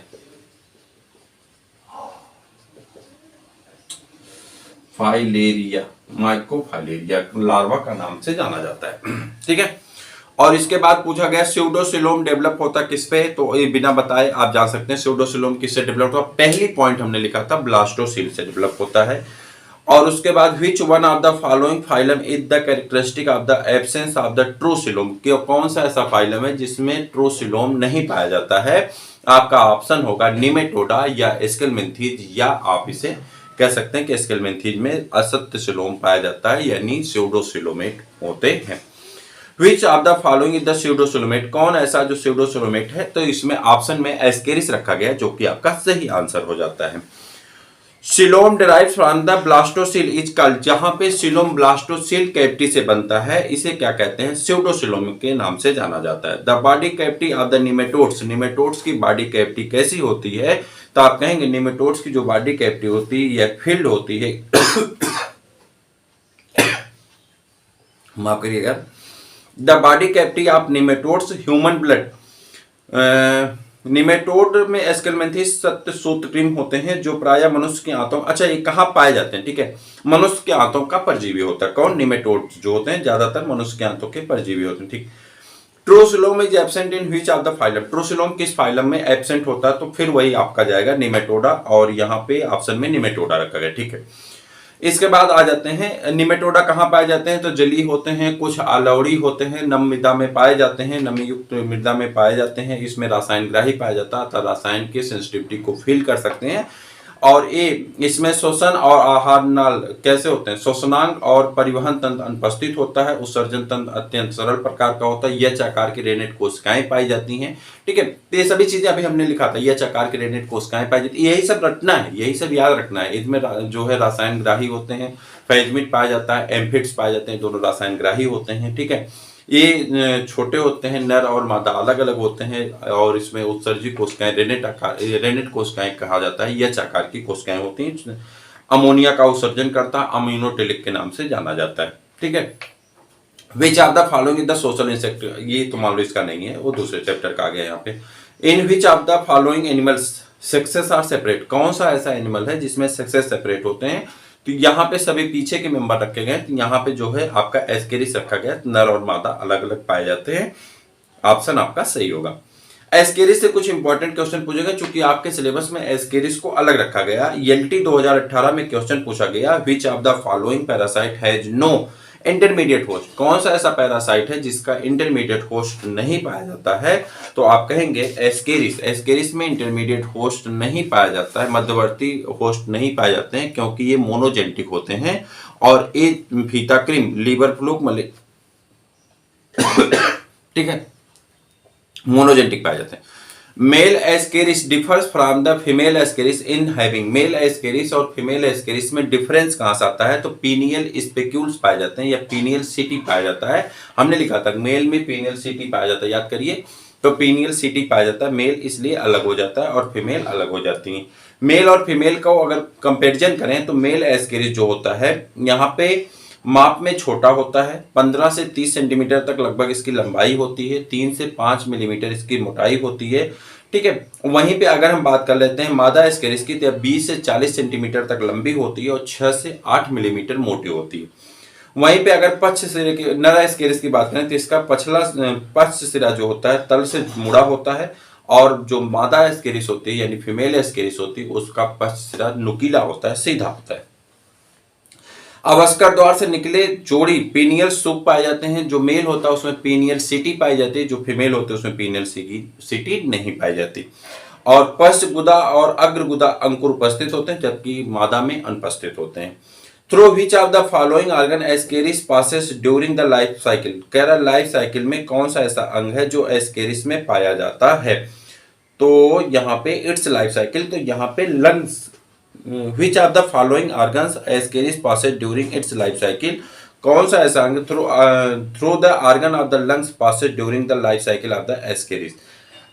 माइक्रोफाइलेरिया लार्वा का नाम से जाना जाता है। ठीक है, और इसके बाद पूछा गया स्यूडोसिलोम डेवलप होता किस पे, तो ये बिना बताए आप जान सकते हैं स्यूडोसिलोम किससे डेवलप होता। पहली पॉइंट हमने लिखा था ब्लास्टोसिल से डेवलप होता है। और उसके बाद which one of the following phylum is the characteristic of the absence of the ट्रूसिलोम, कौन सा ऐसा फाइलम है जिसमें ट्रूसिलोम नहीं पाया जाता है। आपका ऑप्शन होगा निमेटोडा या एस्केलमेंथीज, या आप इसे कह सकते हैं कि एस्केलमेंथीज में असत्य सिलोम पाया जाता है, यानी स्यूडोसिलोमेट होते हैं। Which of the following is the pseudosilomate, कौन ऐसा जो स्यूडोसिलोमेट है, तो इसमें ऑप्शन में एस्केरिस रखा गया जो कि आपका सही आंसर हो जाता है। Coelom derives from the blastocoel is called, जहां पे सिलोम ब्लास्टोसिल कैविटी से बनता है इसे क्या कहते हैं, स्यूडोसिलोम के नाम से जाना जाता है। The body cavity of the nematodes, nematodes की बॉडी कैविटी कैसी होती है, तो आप कहेंगे निमेटोड्स की जो बॉडी कैविटी होती है या फील्ड होती है माफ करिएगा, the body cavity of nematodes human blood nematode में एस्केलमेंथिस सूत्रकृमि होते हैं जो प्रायः मनुष्य के आंतों, अच्छा ये कहाँ पाए जाते हैं, ठीक है, मनुष्य के आंतों का परजीवी होता है। कौन? निमेटोड जो होते हैं ज्यादातर मनुष्य के आंतों के परजीवी होते हैं, ठीक। True coelom is absent in which of the phylum, true coelom किस फाइलम में एब्सेंट होता है, तो फिर वही आपका जाएगा निमेटोडा, और यहाँ पे ऑप्शन में निमेटोडा रखा गया, ठीक है। इसके बाद आ जाते हैं निमेटोडा कहाँ पाए जाते हैं, तो जलीय होते हैं, कुछ अलोड़ी होते हैं, नम मृदा में पाए जाते हैं, नमी युक्त मृदा में पाए जाते हैं। इसमें रसायन ग्राही पाया जाता है अर्थात रसायन के सेंसिटिविटी को फील कर सकते हैं। और इसमें श्वसन और आहार नाल कैसे होते हैं, श्वसनांग और परिवहन तंत्र अनुपस्थित होता है, उत्सर्जन तंत्र अत्यंत सरल प्रकार का होता है, यच आकार की रेनेट कोशिकाएं पाई जाती हैं, ठीक है। तो ये सभी चीजें अभी हमने लिखा था, यच आकार की रेनेट कोशिकाएं पाई जाती है, यही सब रटना है, यही सब याद रखना है। इसमें जो है रसायन ग्राही होते हैं, फेजमिट पाया जाता है, एम्फिड्स पाए जाते हैं, दोनों रसायन ग्राही होते हैं, ठीक है। ये छोटे होते हैं, नर और मादा अलग अलग होते हैं, और इसमें उत्सर्जित कोशिकाएं रेनेट कोशिकाएं कहा जाता है, यच आकार की कोशिकाएं होती हैं। अमोनिया का उत्सर्जन करता है, अमीनोटेलिक के नाम से जाना जाता है, ठीक है। विच of the following the social insect, ये तो मान लो इसका नहीं है, वो दूसरे चैप्टर का आ गया यहाँ पे। In which of the following animals sexes are separate, कौन सा ऐसा एनिमल है जिसमें सेक्सेस सेपरेट होते हैं, तो यहाँ पे सभी पीछे के मेंबर रखे गए, तो यहाँ पे जो है आपका एस्केरिस रखा गया, नर और मादा अलग अलग पाए जाते हैं, ऑप्शन आपका सही होगा। एस्केरिस से कुछ इंपॉर्टेंट क्वेश्चन पूछेगा, चूंकि आपके सिलेबस में एस्केरिस को अलग रखा गया। एलटी 2018 में क्वेश्चन पूछा गया, which of the following parasite has no intermediate host, कौन सा ऐसा पैरासाइट है जिसका इंटरमीडिएट होस्ट नहीं पाया जाता है, तो आप कहेंगे एस्केरिस। एस्केरिस में इंटरमीडिएट होस्ट नहीं पाया जाता है, मध्यवर्ती होस्ट नहीं पाए जाते हैं, क्योंकि ये मोनोजेनेटिक होते हैं, और ये फीताक्रिम, लीवर फ्लूक, ठीक है, मोनोजेनेटिक पाए जाते हैं। Male ascaris differs from the female ascaris in having, male ascaris और फीमेल एस्केरिस में डिफरेंस कहां से आता है, तो पीनियल स्पेक्यूल्स पाए जाते हैं या पीनियल सिटी पाया जाता है। हमने लिखा था मेल में पीनियल सिटी पाया जाता है, याद करिए, तो पीनियल सिटी पाया जाता है, मेल इसलिए अलग हो जाता है और फीमेल अलग हो जाती है। मेल और फीमेल का अगर कंपेरिजन करें तो मेल एस्केरिस जो होता है यहाँ पे माप में छोटा होता है, 15 से 30 सेंटीमीटर तक लगभग इसकी लंबाई होती है, 3 से 5 मिलीमीटर इसकी मोटाई होती है, ठीक है। वहीं पे अगर हम बात कर लेते हैं मादा एस्केरिस की, तो 20 से 40 सेंटीमीटर तक लंबी होती है और 6 से 8 मिलीमीटर मोटी होती है। वहीं पे अगर पक्ष सिरे की नर एस्केरिस की बात करें तो इसका पक्ष सिरा जो होता है तल से मुड़ा होता है, और जो मादा एस्केरिस होती है यानी फीमेल एस्केरिस होती है उसका पक्ष सिरा नुकीला होता है, सीधा होता है। अवस्कर द्वार से निकले जोड़ी पीनियल सूप पाए जाते हैं, जो मेल होता है उसमें पीनियल सिटी पाई जाती है, जो फीमेल होते हैं उसमें पीनियल सिटी नहीं पाई जाती। और पश्च गुदा और अग्र गुदा अंकुर उपस्थित होते हैं, जबकि मादा में अनुपस्थित होते हैं। Through which of the following organ Ascaris passes during the life cycle, कह रहा लाइफ साइकिल में कौन सा ऐसा अंग है जो एस्केरिस में पाया जाता है, तो यहाँ पे इट्स लाइफ साइकिल, तो यहाँ पे lungs. Which of the following organs Ascaris passes during its life cycle, कौन सा ऐसा अंग through the organ of the lungs passes during the life cycle of the Ascaris?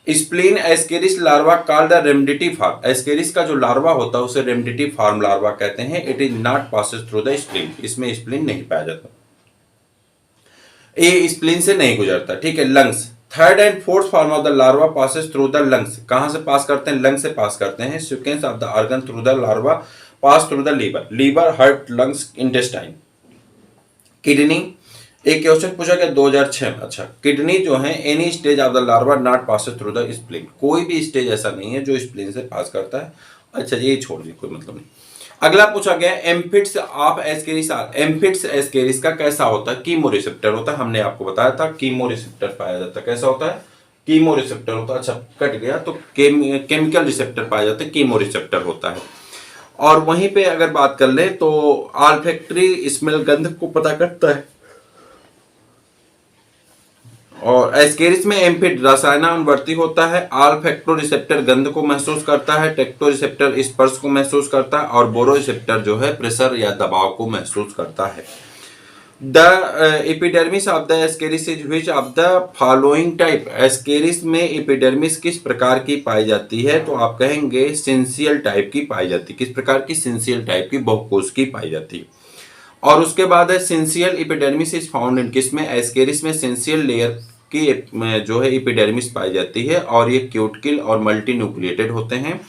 Spleen Ascaris larva called the rhabditiform, Ascaris का जो larva होता है उसे रेमडिटी form larva कहते हैं। It is not passes through the spleen, इसमें spleen नहीं पाया जाता, ये स्प्लीन से नहीं गुजरता, ठीक है। Lungs, third and fourth form of the larva passes through the lungs, कहां से पास करते हैं, लंग से पास करते हैं। Sequence of the organ through the larva pass through the liver, liver, heart, lungs, intestine. Kidney, एक क्वेश्चन पूछा गया 2006 में, अच्छा किडनी जो है any stage of the larva not passes through the spleen, कोई भी स्टेज ऐसा नहीं है जो स्प्लीन से पास करता है। अच्छा ये छोड़ दिए, कोई मतलब नहीं। अगला पूछा गया एम्फिट्स ऑफ एस्केरिस, एम्फिट्स एस्केरिस का कैसा होता है, कीमो रिसेप्टर होता है, हमने आपको बताया था कीमो रिसेप्टर पाया जाता है। कैसा होता है, कीमो रिसेप्टर होता है। अच्छा कट गया, तो केमिकल रिसेप्टर पाया जाता है, कीमो रिसेप्टर होता है। और वहीं पे अगर बात कर ले तो ऑल्फैक्टरी स्मेल, गंध को पता करता है। और एस्केरिस में एम्फिड रसायनानुवर्ती होता है, ऑल्फैक्टो रिसेप्टर गंध को महसूस करता है, टेक्टो रिसेप्टर स्पर्श को महसूस करता है, और बोरो रिसेप्टर जो है प्रेशर या दबाव को महसूस करता है। The epidermis of the Ascaris is which of the following type, Ascaris में एपिडर्मिस किस प्रकार की पाई जाती है, तो आप कहेंगे सिंसियल टाइप की पाई जाती है। किस प्रकार की, सिंसियल टाइप की, बहुकोश की पाई जाती है। और उसके बाद है सिंसियल एपिडर्मिस इज फाउंड इन, किसमें, एस्केरिस में सिंसियल लेयर की जो है एपिडर्मिस पाई जाती है और ये क्यूटिकल और मल्टी न्यूक्लिएटेड होते हैं।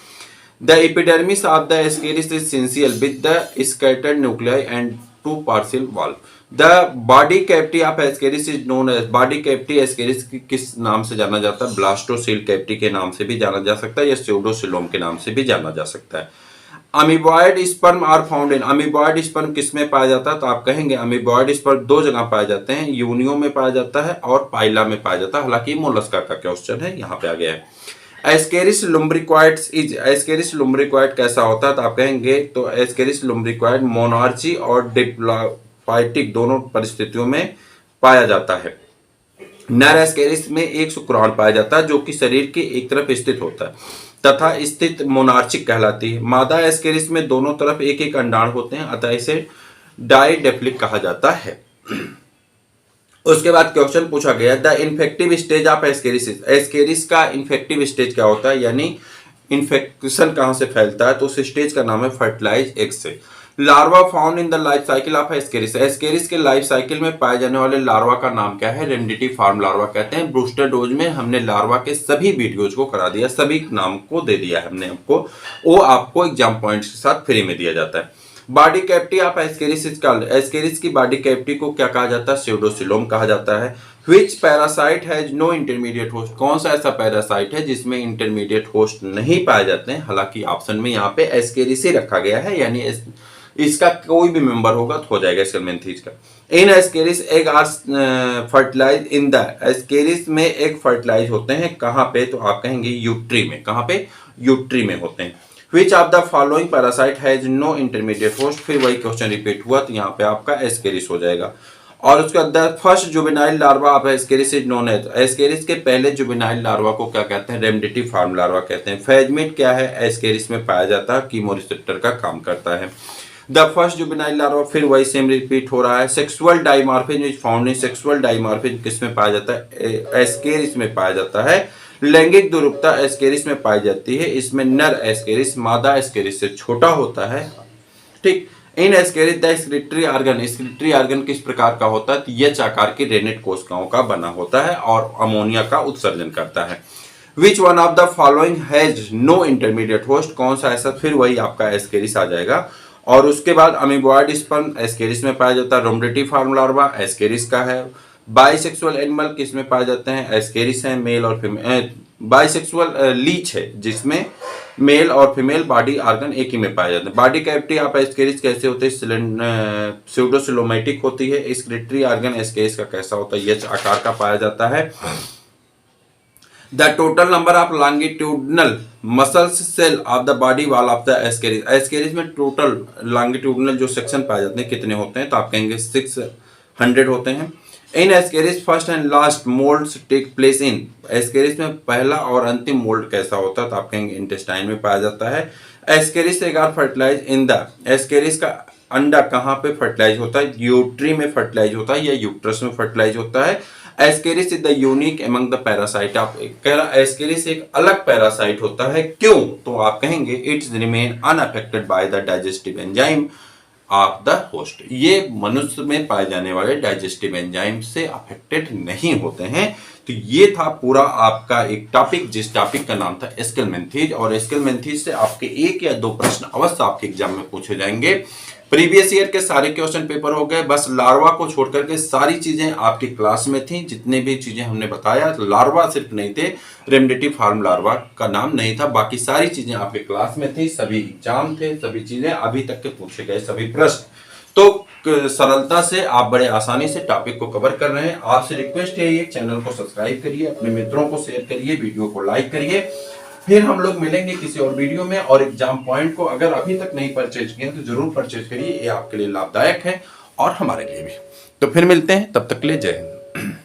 The epidermis of the Ascaris is syncytial with the scattered nuclei and to partial wall. The body cavity of Ascaris is known as, body cavity Ascaris की किस नाम से जाना जाता है? ब्लास्टोसील कैविटी के नाम से भी जाना जा सकता है या स्यूडोसिलोम के नाम से भी जाना जा सकता है। Amoeboid sperm are found in, amoeboid sperm किसमें पाया जाता है? तो आप कहेंगे अमीबॉयड स्पर्म दो जगह पाए जाते हैं, यूनियो में पाया जाता है और पाइला में पाया जाता है। हालांकि मोलस्का का क्वेश्चन है, यहाँ पे आ गया है। एस्केरिस लुम्ब्रिक्वाइड्स इज, एस्केरिस लुम्ब्रिक्वाइड कैसा होता है? तो आप कहेंगे तो एस्केरिस लुम्ब्रिक्वाइड मोनार्ची और डिप्लोफाइटिक दोनों परिस्थितियों में पाया जाता है। नर एस्केरिस में एक शुक्राणु पाया जाता है जो कि शरीर की एक तरफ स्थित होता है तथा स्थित मोनार्चिक कहलाती है। मादा एस्केरिस में दोनों तरफ एक एक अंडाणु होते हैं, अतः इसे डाइडेप्लिक कहा जाता है। उसके बाद क्वेश्चन पूछा गया the infective stage of Ascaris, Ascaris का इन्फेक्टिव स्टेज क्या होता है, यानी इन्फेक्शन कहां से फैलता है? तो उस स्टेज का नाम है फर्टिलाइज एग से। Larva found in the life cycle of Ascaris, Ascaris के लाइफ साइकिल में पाए जाने वाले लार्वा का नाम क्या है? रेमडिटी फार्म लार्वा कहते हैं। बूस्टर डोज में हमने लार्वा के सभी वीडियोज को करा दिया, सभी नाम को दे दिया है हमने आपको, वो आपको एग्जाम पॉइंट्स के साथ फ्री में दिया जाता है। Body cavity of Ascaris is called, ascaris की बॉडी कैविटी को क्या कहा जाता है? स्यूडोसिलोम कहा जाता है। Which parasite has no intermediate host, कौन सा ऐसा पैरासाइट है जिसमें इंटरमीडिएट होस्ट नहीं पाए जाते हैं? हालांकि ऑप्शन में यहाँ पे एस्केरिस ही रखा गया है, यानी इसका कोई भी मेंबर होगा तो हो जाएगा एस्केलमेंथीज का। In Ascaris egg are fertilize in the, Ascaris में एग फर्टिलाइज होते हैं कहाँ पे? तो आप कहेंगे यूट्री में। कहाँ पे? यूट्री में होते हैं। Which of the following parasite has no intermediate host, फिर वही क्वेश्चन रिपीट हुआ तो यहाँ पे आपका एस्केरिस हो जाएगा। और उसके बाद first juvenile larva of Ascaris is known as, ascaris के पहले जुवेनाइल लार्वा को क्या कहते हैं? रेमडिटी फार्म लार्वा कहते हैं। फेजमेट क्या है? एस्केरिस में पाया जाता है, कीमो रिसेप्टर का काम करता है। द फर्स्ट जुवेनाइल लार्वा, फिर वही सेम रिपीट हो रहा है। Sexual dimorphism is found in, sexual dimorphism किस में पाया जाता है? एस्केरिस में पाया जाता है। लैंगिक द्विरूपता एस्केरिस में पाई जाती है, इसमें नर एस्केरिस मादा एस्केरिस से छोटा होता है। ठीक, in Ascaris the excretory organ, excretory organ किस प्रकार का होता है? तो यच आकार की रेनेट कोशिकाओं का बना होता है और अमोनिया का उत्सर्जन करता है। Which one of the following has no intermediate host, कौन सा ऐसा? फिर वही आपका एस्केरिस आ जाएगा। और उसके बाद अमीबॉयड स्पर्म एस्केरिस में पाया जाता है। रोमडेटी फार्म लार्वा एस्केरिस का है। बाइसेक्सुअल एनिमल किस में पाए जाते हैं? एस्केरिस है, मेल और फीमेल। बाइसेक्सुअल लीच है जिसमें मेल और फीमेल बॉडी ऑर्गन एक ही में पाए जाते हैं। बॉडी कैविटी ऑफ एस्केरिस कैसे होते हैं? स्यूडोसिलोमेटिक होती है। एक्सक्रीटरी ऑर्गन एस्केरिस का कैसा होता है? एच आकार का पाया जाता है। The total number of longitudinal muscles cell of the body wall of the ascaris, ascaris में टोटल लॉन्गिट्यूडनल जो सेक्शन पाए जाते हैं कितने होते हैं? तो आप कहेंगे 600 होते हैं। In Ascaris first and last moults take place in, Ascaris में पहला और अंतिम मोल्ड कैसा होता है? तो आप कहेंगे इंटेस्टाइन में पाया जाता है। Ascaris egg are fertilize in the, ascaris का अंडा कहाँ पे फर्टिलाइज होता है? यूट्री में फर्टिलाइज होता है या यूट्रस में फर्टिलाइज होता है। Ascaris is the unique among the parasite, आप एस्केरिस एक अलग पैरासाइट होता है, क्यों? तो आप कहेंगे it's remain unaffected by the digestive enzyme of the host, ये मनुष्य में पाए जाने वाले डाइजेस्टिव एंजाइम से अफेक्टेड नहीं होते हैं। तो ये था पूरा आपका एक टॉपिक, जिस टॉपिक का नाम था एस्केलमेंथीज। और एस्केलमेंथीज से आपके एक या दो प्रश्न अवश्य आपके एग्जाम में पूछे जाएंगे। प्रीवियस ईयर के सारे क्वेश्चन पेपर हो गए, बस लार्वा को छोड़ करके सारी चीजें आपकी क्लास में थी। जितने भी चीजें हमने बताया, लार्वा सिर्फ नहीं थे, रेमडेटी फार्म लार्वा का नाम नहीं था, बाकी सारी चीजें आपके क्लास में थी, सभी एग्जाम थे, सभी चीजें अभी तक के पूछे गए सभी प्रश्न। तो सरलता से आप बड़े आसानी से टॉपिक को कवर कर रहे हैं। आपसे रिक्वेस्ट है, ये चैनल को सब्सक्राइब करिए, अपने मित्रों को शेयर करिए, वीडियो को लाइक करिए। फिर हम लोग मिलेंगे किसी और वीडियो में। और एग्जाम पॉइंट को अगर अभी तक नहीं परचेज किए तो जरूर परचेज करिए, ये आपके लिए लाभदायक है और हमारे लिए भी। तो फिर मिलते हैं, तब तक के लिए जय हिंद।